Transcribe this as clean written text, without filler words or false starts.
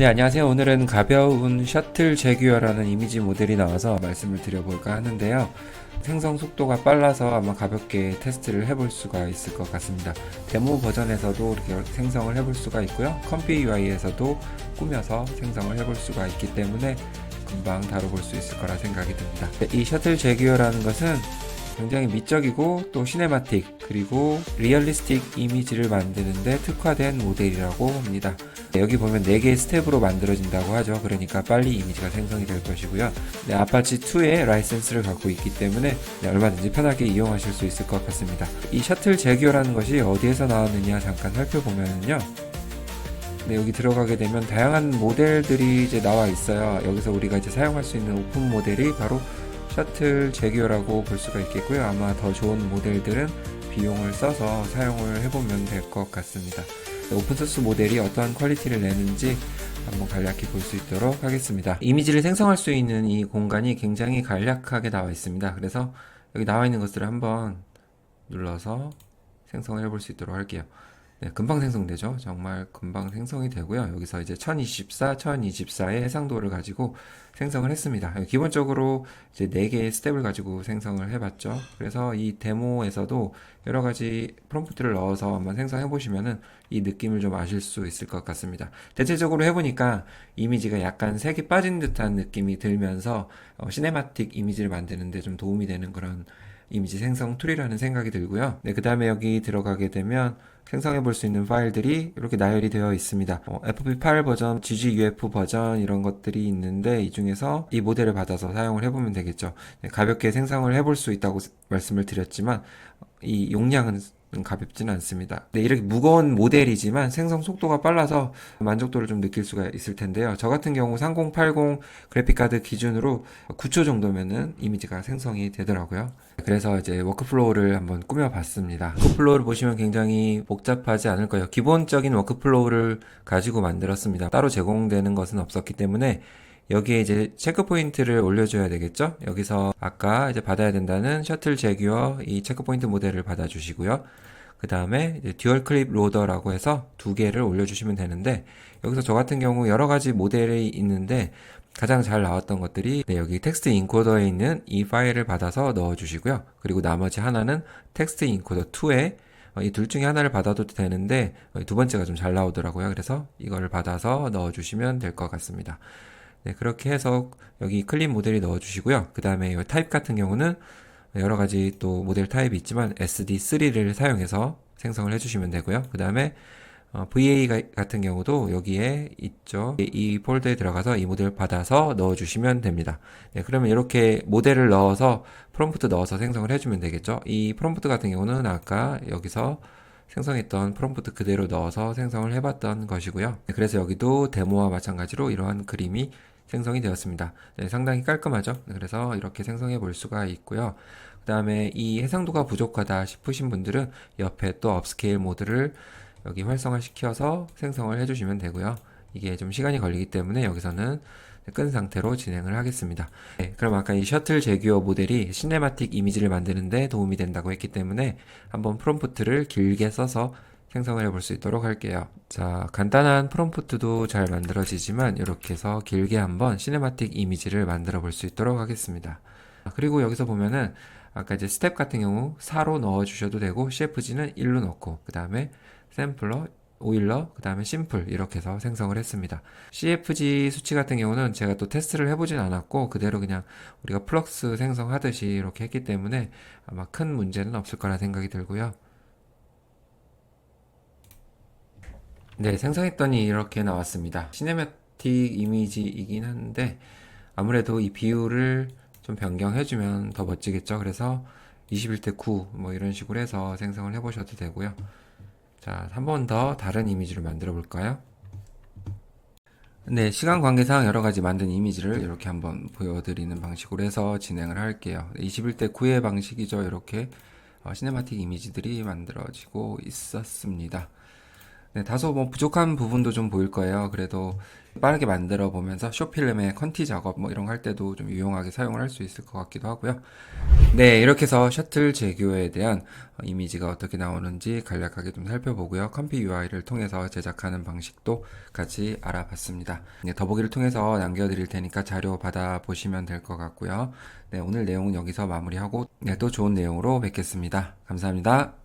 네, 안녕하세요. 오늘은 가벼운 셔틀 제규어라는 이미지 모델이 나와서 말씀을 드려볼까 하는데요. 생성 속도가 빨라서 아마 가볍게 테스트를 해볼 수가 있을 것 같습니다. 데모 버전에서도 이렇게 생성을 해볼 수가 있고요. 컴피 UI에서도 꾸며서 생성을 해볼 수가 있기 때문에 금방 다뤄볼 수 있을 거라 생각이 듭니다. 이 셔틀 제규어라는 것은 굉장히 미적이고 또 시네마틱 그리고 리얼리스틱 이미지를 만드는데 특화된 모델이라고 합니다. 여기 보면 4개의 스텝으로 만들어진다고 하죠. 그러니까 빨리 이미지가 생성이 될 것이고요. 아파치2의 라이센스를 갖고 있기 때문에 얼마든지 편하게 이용하실 수 있을 것 같습니다. 이 셔틀 제규어라는 것이 어디에서 나왔느냐 잠깐 살펴보면요. 여기 들어가게 되면 다양한 모델들이 이제 나와 있어요. 여기서 우리가 이제 사용할 수 있는 오픈 모델이 바로 셔틀 제규어라고 볼 수가 있겠고요. 아마 더 좋은 모델들은 비용을 써서 사용을 해보면 될 것 같습니다. 오픈소스 모델이 어떠한 퀄리티를 내는지 한번 간략히 볼 수 있도록 하겠습니다. 이미지를 생성할 수 있는 이 공간이 굉장히 간략하게 나와 있습니다. 그래서 여기 나와 있는 것들을 한번 눌러서 생성을 해볼 수 있도록 할게요. 네, 금방 생성되죠. 정말 금방 생성이 되고요. 여기서 이제 1024의 해상도를 가지고 생성을 했습니다. 기본적으로 이제 4개의 스텝을 가지고 생성을 해봤죠. 그래서 이 데모에서도 여러 가지 프롬프트를 넣어서 한번 생성해 보시면은 이 느낌을 좀 아실 수 있을 것 같습니다. 대체적으로 해보니까 이미지가 약간 색이 빠진 듯한 느낌이 들면서 시네마틱 이미지를 만드는데 좀 도움이 되는 그런 이미지 생성 툴이라는 생각이 들고요. 네, 그 다음에 여기 들어가게 되면 생성해 볼 수 있는 파일들이 이렇게 나열이 되어 있습니다. FP8 버전, GGUF 버전 이런 것들이 있는데 이 중에서 이 모델을 받아서 사용을 해보면 되겠죠. 네, 가볍게 생성을 해볼 수 있다고 말씀을 드렸지만 이 용량은 가볍지는 않습니다. 네, 이렇게 무거운 모델이지만 생성 속도가 빨라서 만족도를 좀 느낄 수가 있을 텐데요. 저 같은 경우 3080 그래픽카드 기준으로 9초 정도면은 이미지가 생성이 되더라고요. 그래서 이제 워크플로우를 한번 꾸며봤습니다. 워크플로우를 보시면 굉장히 복잡하지 않을 거예요. 기본적인 워크플로우를 가지고 만들었습니다. 따로 제공되는 것은 없었기 때문에 여기에 이제 체크 포인트를 올려줘야 되겠죠? 여기서 아까 이제 받아야 된다는 셔틀 제규어 이 체크 포인트 모델을 받아주시고요. 그 다음에 듀얼 클립 로더라고 해서 2개를 올려주시면 되는데 여기서 저 같은 경우 여러 가지 모델이 있는데 가장 잘 나왔던 것들이 여기 텍스트 인코더에 있는 이 파일을 받아서 넣어주시고요. 그리고 나머지 하나는 텍스트 인코더 2에 이 둘 중에 하나를 받아도 되는데 두 번째가 좀 잘 나오더라고요. 그래서 이거를 받아서 넣어주시면 될 것 같습니다. 네, 그렇게 해서 여기 클립 모델이 넣어주시고요. 그 다음에 이 타입 같은 경우는 여러 가지 또 모델 타입이 있지만 SD3를 사용해서 생성을 해주시면 되고요. 그 다음에 VA 같은 경우도 여기에 있죠. 이 폴더에 들어가서 이 모델 받아서 넣어주시면 됩니다. 네, 그러면 이렇게 모델을 넣어서 프롬프트 넣어서 생성을 해주면 되겠죠. 이 프롬프트 같은 경우는 아까 여기서 생성했던 프롬프트 그대로 넣어서 생성을 해봤던 것이고요. 네, 그래서 여기도 데모와 마찬가지로 이러한 그림이 생성이 되었습니다. 네, 상당히 깔끔하죠. 네, 그래서 이렇게 생성해 볼 수가 있고요. 그 다음에 이 해상도가 부족하다 싶으신 분들은 옆에 또 업스케일 모드를 여기 활성화시켜서 생성을 해주시면 되고요. 이게 좀 시간이 걸리기 때문에 여기서는 끈 상태로 진행을 하겠습니다. 네, 그럼 아까 이 셔틀 제규어 모델이 시네마틱 이미지를 만드는데 도움이 된다고 했기 때문에 한번 프롬프트를 길게 써서 생성을 해볼 수 있도록 할게요. 자, 간단한 프롬프트도 잘 만들어지지만 이렇게 해서 길게 한번 시네마틱 이미지를 만들어 볼 수 있도록 하겠습니다. 그리고 여기서 보면은 아까 이제 스텝 같은 경우 4로 넣어 주셔도 되고 CFG는 1로 넣고 그 다음에 샘플러, 오일러, 그 다음에 심플 이렇게 해서 생성을 했습니다. CFG 수치 같은 경우는 제가 또 테스트를 해보진 않았고 그대로 그냥 우리가 플럭스 생성하듯이 이렇게 했기 때문에 아마 큰 문제는 없을 거라 생각이 들고요. 네, 생성했더니 이렇게 나왔습니다. 시네마틱 이미지이긴 한데 아무래도 이 비율을 좀 변경해주면 더 멋지겠죠. 그래서 21대 9 뭐 이런 식으로 해서 생성을 해보셔도 되고요. 자, 한 번 더 다른 이미지를 만들어 볼까요? 네, 시간 관계상 여러 가지 만든 이미지를 이렇게 한번 보여드리는 방식으로 해서 진행을 할게요. 21대 9의 방식이죠. 이렇게 시네마틱 이미지들이 만들어지고 있었습니다. 네, 다소 뭐 부족한 부분도 좀 보일 거예요. 그래도 빠르게 만들어 보면서 쇼필름의 컨티 작업 뭐 이런 거 할 때도 좀 유용하게 사용을 할 수 있을 것 같기도 하고요. 네, 이렇게 해서 셔틀 제규어에 대한 이미지가 어떻게 나오는지 간략하게 좀 살펴보고요. 컴피 UI를 통해서 제작하는 방식도 같이 알아봤습니다. 네, 더보기를 통해서 남겨드릴 테니까 자료 받아보시면 될 것 같고요. 네, 오늘 내용은 여기서 마무리하고 네, 또 좋은 내용으로 뵙겠습니다. 감사합니다.